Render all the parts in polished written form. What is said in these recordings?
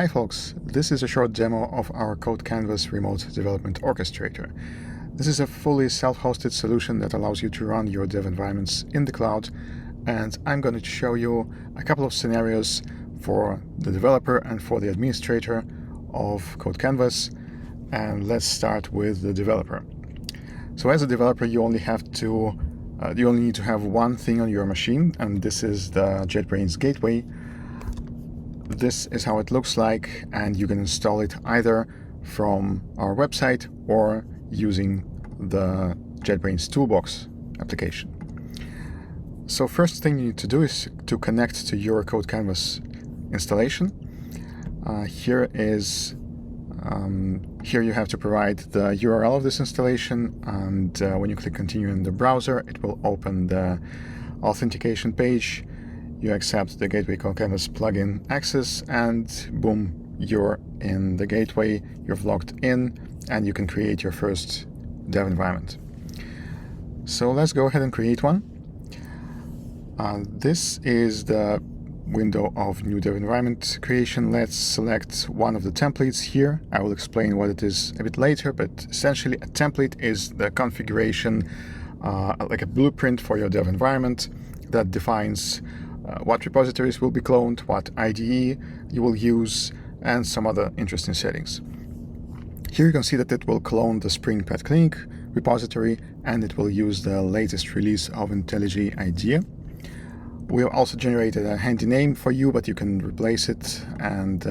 Hi folks, this is a short demo of our CodeCanvas remote development orchestrator. This is a fully self-hosted solution that allows you to run your dev environments in the cloud, and I'm going to show you a couple of scenarios for the developer and for the administrator of CodeCanvas. And let's start with the developer. So as a developer, you only need to have one thing on your machine, and this is the JetBrains Gateway. This is how it looks like, and you can install it either from our website or using the JetBrains Toolbox application. So first thing you need to do is to connect to your CodeCanvas installation. Here you have to provide the URL of this installation, and when you click continue in the browser, it will open the authentication page. You accept the Gateway CodeCanvas plugin access, and boom, you're in the gateway, you've logged in, and you can create your first dev environment. So let's go ahead and create one. This is the window of new dev environment creation. Let's select one of the templates here. I will explain what it is a bit later, but essentially a template is the configuration, like a blueprint for your dev environment that defines what repositories will be cloned, what IDE you will use, and some other interesting settings. Here you can see that it will clone the Spring Pet Clinic repository, and it will use the latest release of IntelliJ IDEA. We have also generated a handy name for you, but you can replace it and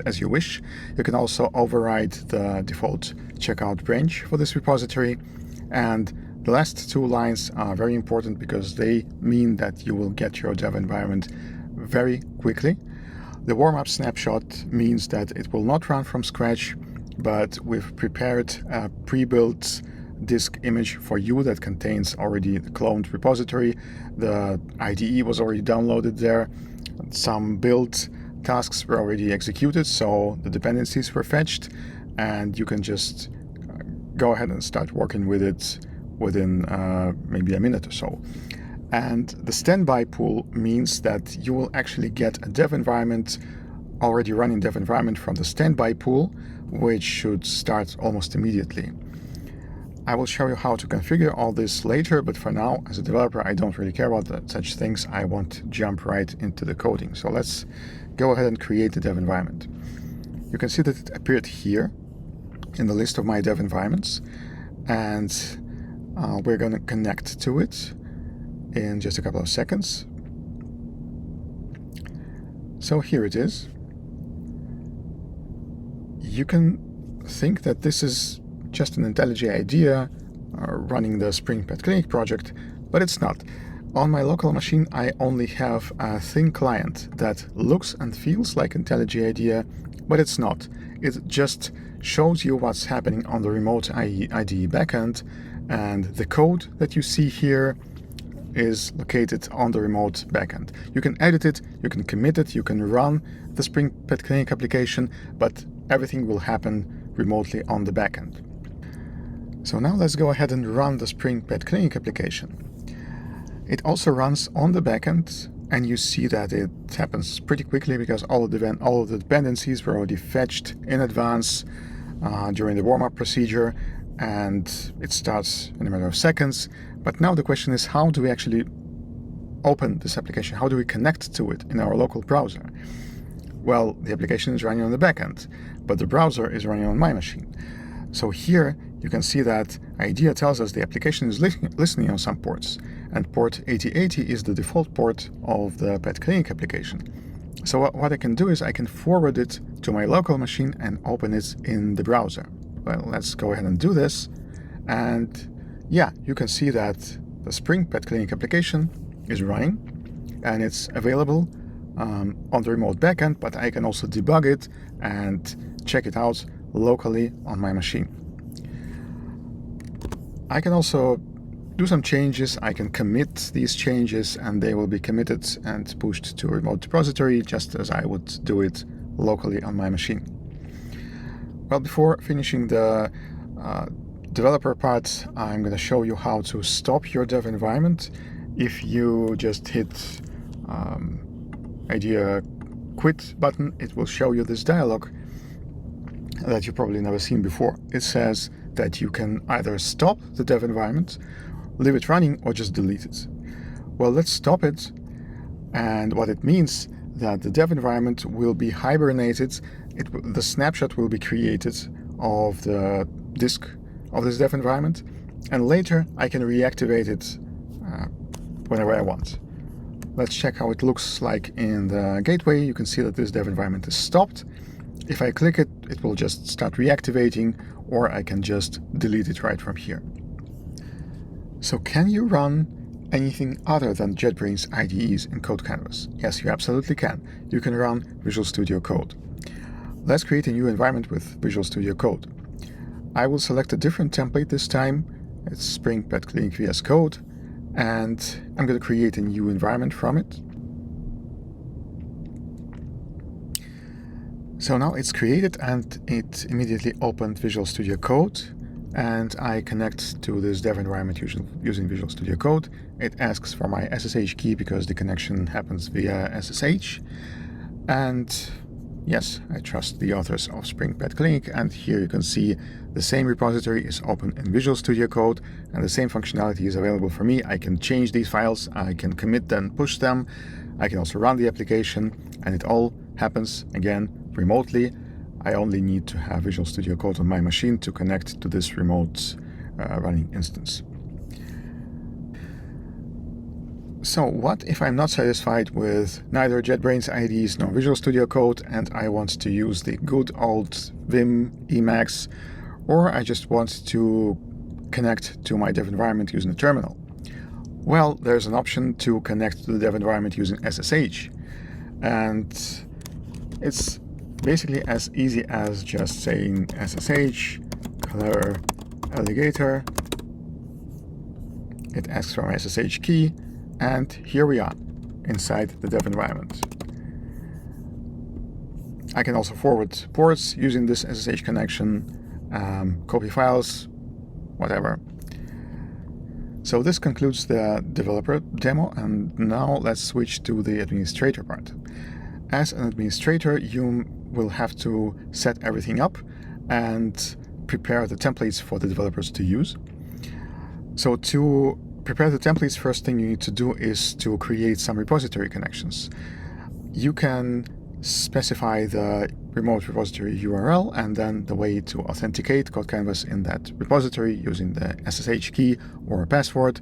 as you wish. You can also override the default checkout branch for this repository, and the last two lines are very important because they mean that you will get your dev environment very quickly. The warm-up snapshot means that it will not run from scratch, but we've prepared a pre-built disk image for you that contains already the cloned repository. The IDE was already downloaded there. Some build tasks were already executed, so the dependencies were fetched, and you can just go ahead and start working with it within maybe a minute or so. And the standby pool means that you will actually get a dev environment, already running dev environment from the standby pool, which should start almost immediately. I will show you how to configure all this later, but for now, as a developer, I don't really care about such things. I want to jump right into the coding. So let's go ahead and create the dev environment. You can see that it appeared here in the list of my dev environments, and we're going to connect to it in just a couple of seconds. So here it is. You can think that this is just an IntelliJ IDEA running the Spring Pet Clinic project, but it's not. On my local machine, I only have a thin client that looks and feels like IntelliJ IDEA, but it's not. It just shows you what's happening on the remote IDE backend, and the code that you see here is located on the remote backend. You can edit it, you can commit it, you can run the Spring Pet Clinic application, but everything will happen remotely on the backend. So now let's go ahead and run the Spring Pet Clinic application. It also runs on the backend, and you see that it happens pretty quickly because all of the dependencies were already fetched in advance during the warm-up procedure, and it starts in a matter of seconds. But now the question is, how do we actually open this application? How do we connect to it in our local browser? Well, the application is running on the backend, but the browser is running on my machine. So here you can see that IDEA tells us the application is listening on some ports, and port 8080 is the default port of the Pet Clinic application. So what I can do is I can forward it to my local machine and open it in the browser. Well, let's go ahead and do this. And yeah, you can see that the Spring Pet Clinic application is running, and it's available on the remote backend, but I can also debug it and check it out locally on my machine. I can also do some changes. I can commit these changes, and they will be committed and pushed to a remote repository, just as I would do it locally on my machine. Well, before finishing the developer part, I'm going to show you how to stop your dev environment. If you just hit IDEA quit button, it will show you this dialog that you've probably never seen before. It says that you can either stop the dev environment, leave it running, or just delete it. Well, let's stop it. And what it means that the dev environment will be hibernated. The snapshot will be created of the disk of this dev environment, and later I can reactivate it whenever I want. Let's check how it looks like in the gateway. You can see that this dev environment is stopped. If I click it, it will just start reactivating, or I can just delete it right from here. So can you run anything other than JetBrains IDEs in CodeCanvas? Yes, you absolutely can. You can run Visual Studio Code. Let's create a new environment with Visual Studio Code. I will select a different template this time. It's Spring Pet Clinic VS Code, and I'm going to create a new environment from it. So now it's created and it immediately opened Visual Studio Code, and I connect to this dev environment using Visual Studio Code. It asks for my SSH key because the connection happens via SSH. And yes, I trust the authors of Spring Pet Clinic, and here you can see the same repository is open in Visual Studio Code, and the same functionality is available for me. I can change these files, I can commit them, push them, I can also run the application, and it all happens again remotely. I only need to have Visual Studio Code on my machine to connect to this remote running instance. So what if I'm not satisfied with neither JetBrains IDEs nor Visual Studio Code, and I want to use the good old Vim Emacs, or I just want to connect to my dev environment using a terminal? Well, there's an option to connect to the dev environment using SSH, and it's basically as easy as just saying SSH clear alligator. It asks for my SSH key, and here we are inside the dev environment. I can also forward ports using this SSH connection, copy files, whatever. So this concludes the developer demo, and now let's switch to the administrator part. As an administrator, you will have to set everything up and prepare the templates for the developers to use. So to prepare the templates, first thing you need to do is to create some repository connections. You can specify the remote repository URL and then the way to authenticate CodeCanvas in that repository using the SSH key or a password.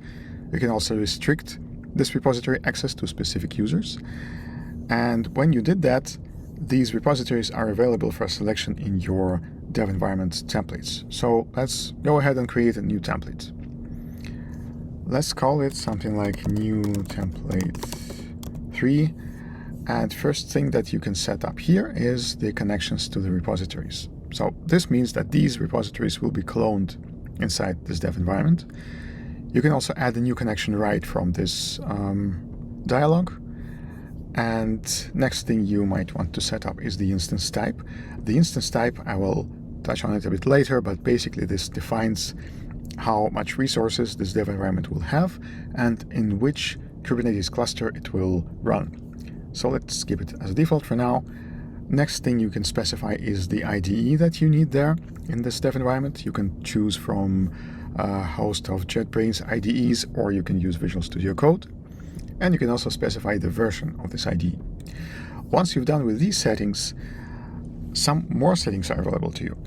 You can also restrict this repository access to specific users. And when you did that, these repositories are available for selection in your dev environment templates. So let's go ahead and create a new template. Let's call it something like new template 3. And first thing that you can set up here is the connections to the repositories. So this means that these repositories will be cloned inside this dev environment. You can also add a new connection right from this dialog. And next thing you might want to set up is the instance type. The instance type, I will touch on it a bit later, but basically this defines how much resources this dev environment will have and in which Kubernetes cluster it will run. So let's keep it as a default for now. Next thing you can specify is the IDE that you need there in this dev environment. You can choose from a host of JetBrains IDEs, or you can use Visual Studio Code. And you can also specify the version of this IDE. Once you've done with these settings, some more settings are available to you.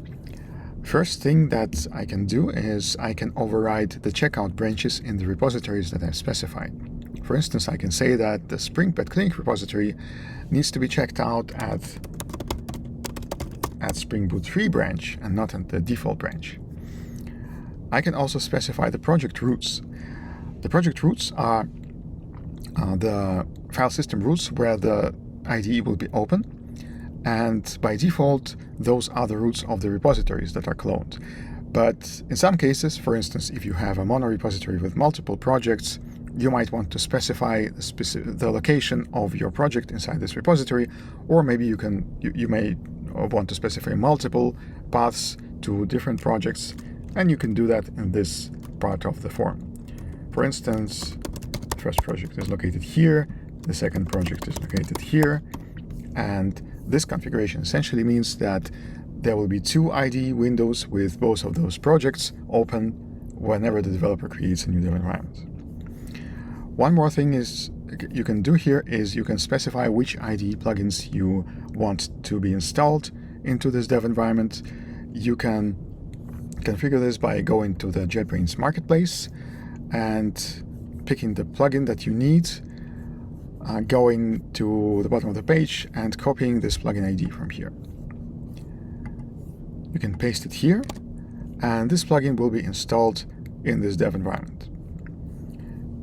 First thing that I can do is I can override the checkout branches in the repositories that I've specified. For instance, I can say that the Spring Pet Clinic repository needs to be checked out at Spring Boot 3 branch and not at the default branch. I can also specify the project roots. The project roots are the file system roots where the IDE will be open, and by default those are the roots of the repositories that are cloned. But in some cases, for instance, if you have a mono repository with multiple projects, you might want to specify the location of your project inside this repository, or maybe you may want to specify multiple paths to different projects, and you can do that in this part of the form. For instance, the first project is located here, the second project is located here, And this configuration essentially means that there will be two IDE windows with both of those projects open whenever the developer creates a new dev environment. One more thing you can do here is you can specify which IDE plugins you want to be installed into this dev environment. You can configure this by going to the JetBrains marketplace and picking the plugin that you need, going to the bottom of the page and copying this plugin ID from here. You can paste it here, and this plugin will be installed in this dev environment.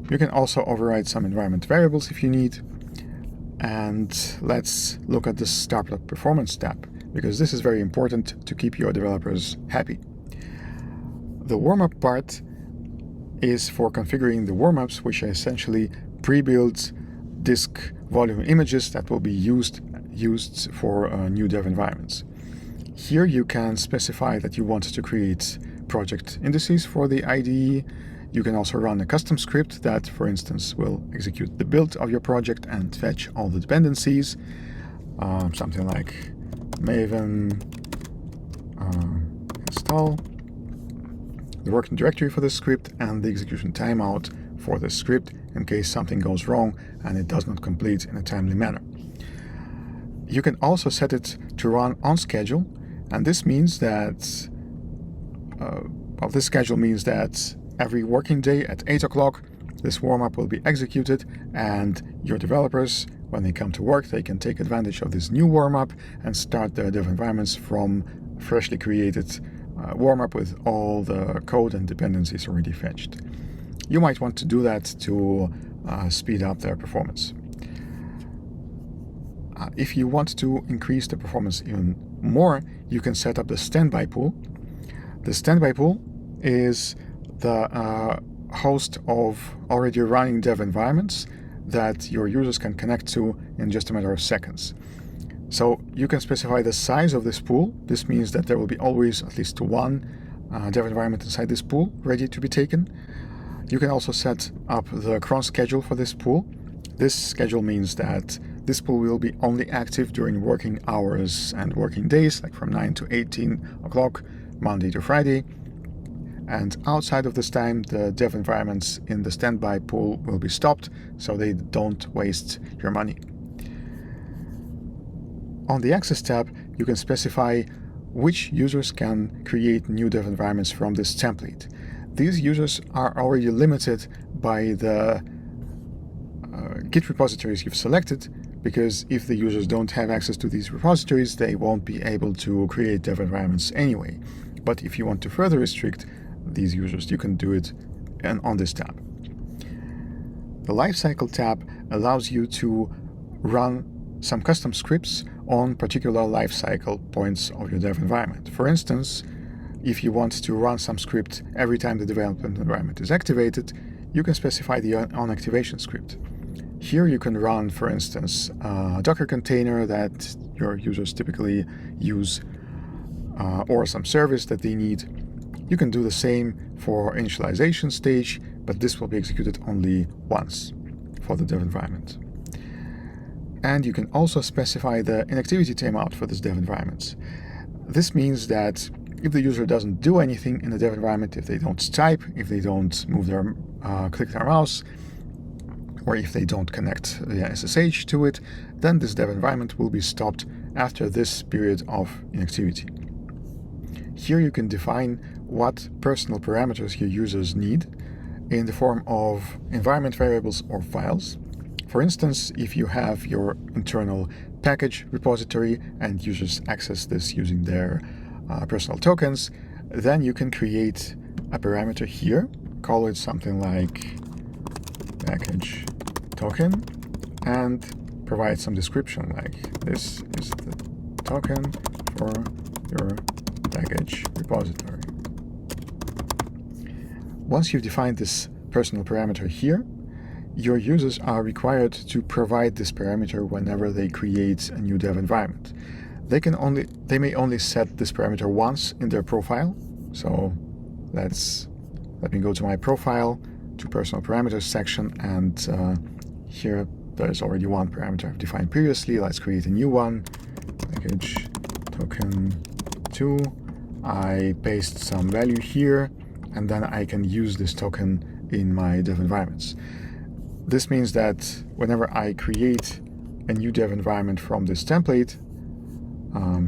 You can also override some environment variables if you need. And let's look at the Startup Performance tab, because this is very important to keep your developers happy. The warm-up part is for configuring the warm-ups, which are essentially pre-built disk volume images that will be used for new dev environments. Here you can specify that you want to create project indices for the IDE. You can also run a custom script that, for instance, will execute the build of your project and fetch all the dependencies. Something like maven install the working directory for this script and the execution timeout for this script in case something goes wrong and it does not complete in a timely manner. You can also set it to run on schedule, and this means that this schedule means that every working day at 8 o'clock this warm-up will be executed, and your developers, when they come to work, they can take advantage of this new warm-up and start their dev environments from freshly created warm-up with all the code and dependencies already fetched. You might want to do that to speed up their performance. If you want to increase the performance even more, you can set up the standby pool. The standby pool is the host of already running dev environments that your users can connect to in just a matter of seconds. So you can specify the size of this pool. This means that there will be always at least one dev environment inside this pool ready to be taken. You can also set up the cron schedule for this pool. This schedule means that this pool will be only active during working hours and working days, like from 9 to 18 o'clock, Monday to Friday. And outside of this time, the dev environments in the standby pool will be stopped, so they don't waste your money. On the Access tab, you can specify which users can create new dev environments from this template. These users are already limited by the Git repositories you've selected, because if the users don't have access to these repositories, they won't be able to create dev environments anyway. But if you want to further restrict these users, you can do it on this tab. The Lifecycle tab allows you to run some custom scripts on particular lifecycle points of your dev environment. For instance, if you want to run some script every time the development environment is activated, you can specify the on-activation script. Here you can run, for instance, a Docker container that your users typically use, or some service that they need. You can do the same for initialization stage, but this will be executed only once for the dev environment. And you can also specify the inactivity timeout for this dev environment. This means that if the user doesn't do anything in the dev environment, if they don't type, if they don't move their click their mouse, or if they don't connect via SSH to it, then this dev environment will be stopped after this period of inactivity. Here you can define what personal parameters your users need in the form of environment variables or files. For instance, if you have your internal package repository and users access this using their personal tokens, then you can create a parameter here, call it something like package token, and provide some description like this is the token for your package repository. Once you've defined this personal parameter here, your users are required to provide this parameter whenever they create a new dev environment. They may only set this parameter once in their profile. So let me go to my profile, to personal parameters section, and here there's already one parameter I've defined previously. Let's create a new one, package token 2. I paste some value here, and then I can use this token in my dev environments. This means that whenever I create a new dev environment from this template,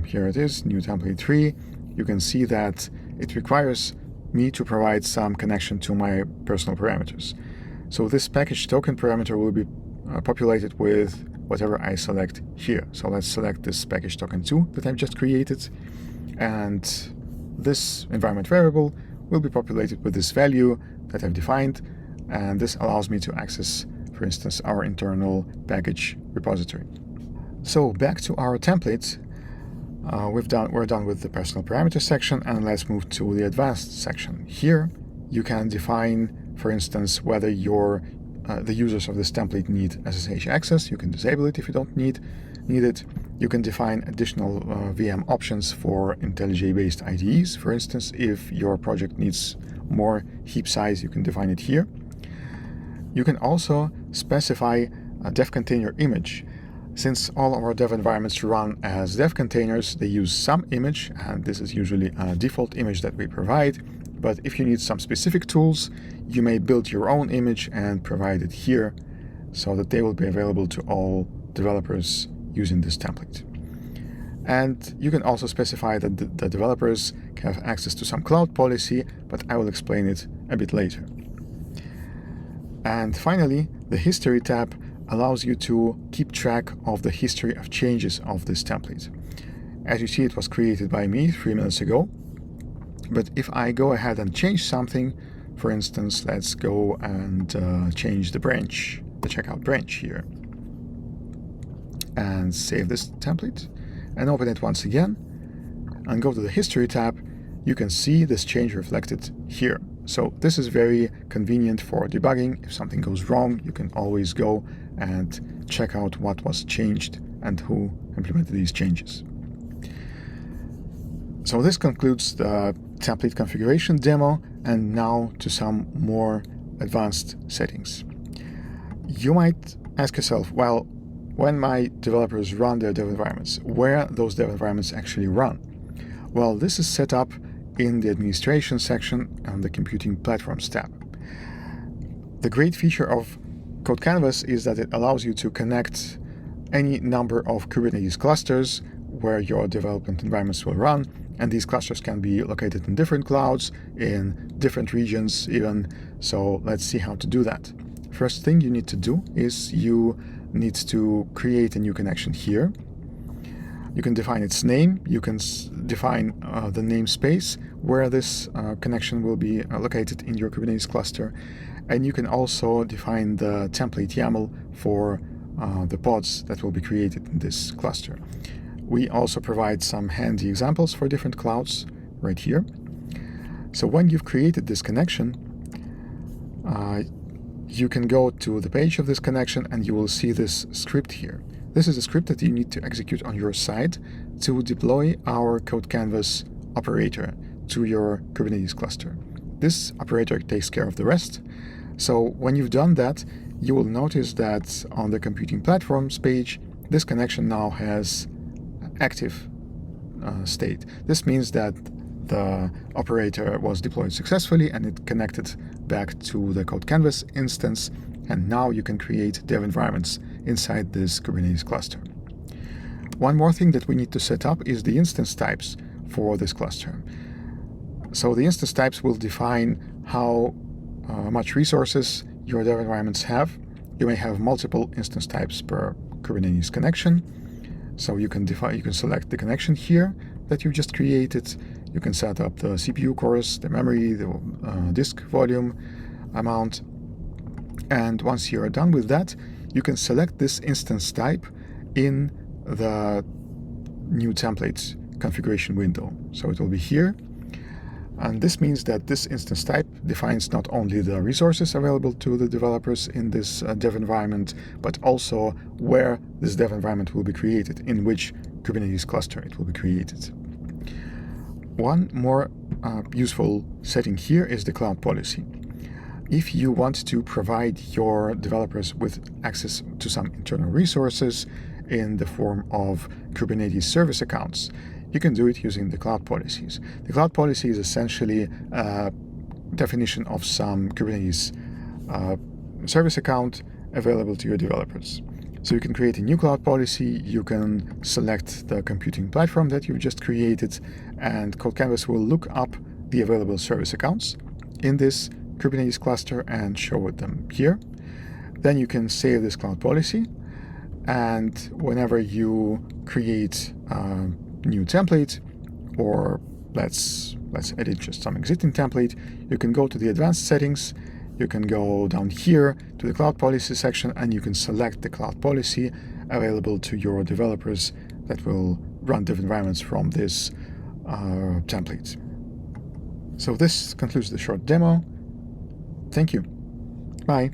here it is, new template 3, you can see that it requires me to provide some connection to my personal parameters. So this package token parameter will be populated with whatever I select here. So let's select this package token 2 that I've just created, and this environment variable will be populated with this value that I've defined, and this allows me to access, for instance, our internal package repository. So back to our template. We're done with the personal parameter section, and let's move to the advanced section. Here you can define, for instance, whether the users of this template need SSH access. You can disable it if you don't need it. You can define additional VM options for IntelliJ-based IDEs. For instance, if your project needs more heap size, you can define it here. You can also specify a dev container image. Since all of our dev environments run as dev containers, they use some image, and this is usually a default image that we provide. But if you need some specific tools, you may build your own image and provide it here so that they will be available to all developers using this template. And you can also specify that the developers can have access to some cloud policy, but I will explain it a bit later. And finally, the History tab allows you to keep track of the history of changes of this template. As you see, it was created by me 3 minutes ago. But if I go ahead and change something, for instance, let's go and change the branch, the checkout branch here, and save this template and open it once again and go to the History tab, you can see this change reflected here. So this is very convenient for debugging. If something goes wrong, you can always go and check out what was changed and who implemented these changes. So this concludes the template configuration demo, and now to some more advanced settings. You might ask yourself, well, when my developers run their dev environments, where those dev environments actually run? Well, this is set up in the administration section on the computing platforms tab. The great feature of CodeCanvas is that it allows you to connect any number of Kubernetes clusters where your development environments will run, and these clusters can be located in different clouds, in different regions even. So let's see how to do that. First thing you need to do is you need to create a new connection here. You can define its name. You can define the namespace where this connection will be located in your Kubernetes cluster. And you can also define the template YAML for the pods that will be created in this cluster. We also provide some handy examples for different clouds right here. So when you've created this connection, you can go to the page of this connection and you will see this script here. This is a script that you need to execute on your side to deploy our CodeCanvas operator to your Kubernetes cluster. This operator takes care of the rest. So when you've done that, you will notice that on the computing platforms page, this connection now has active state. This means that the operator was deployed successfully and it connected back to the CodeCanvas instance, and now you can create dev environments inside this Kubernetes cluster. One more thing that we need to set up is the instance types for this cluster. So the instance types will define how much resources your dev environments have. You may have multiple instance types per Kubernetes connection. So you can select the connection here that you just created. You can set up the CPU cores, the memory, the disk volume amount. And once you're done with that, you can select this instance type in the new templates configuration window. So it will be here. And this means that this instance type defines not only the resources available to the developers in this dev environment, but also where this dev environment will be created, in which Kubernetes cluster it will be created. One more useful setting here is the cloud policy. If you want to provide your developers with access to some internal resources in the form of Kubernetes service accounts, you can do it using the cloud policies. The cloud policy is essentially a definition of some Kubernetes service account available to your developers. So you can create a new cloud policy, you can select the computing platform that you've just created, and CodeCanvas will look up the available service accounts in this Kubernetes cluster and show them here. Then you can save this cloud policy, and whenever you create a new template, or let's edit just some existing template, you can go to the advanced settings, you can go down here to the cloud policy section, and you can select the cloud policy available to your developers that will run dev environments from this template. So this concludes the short demo. Thank you. Bye.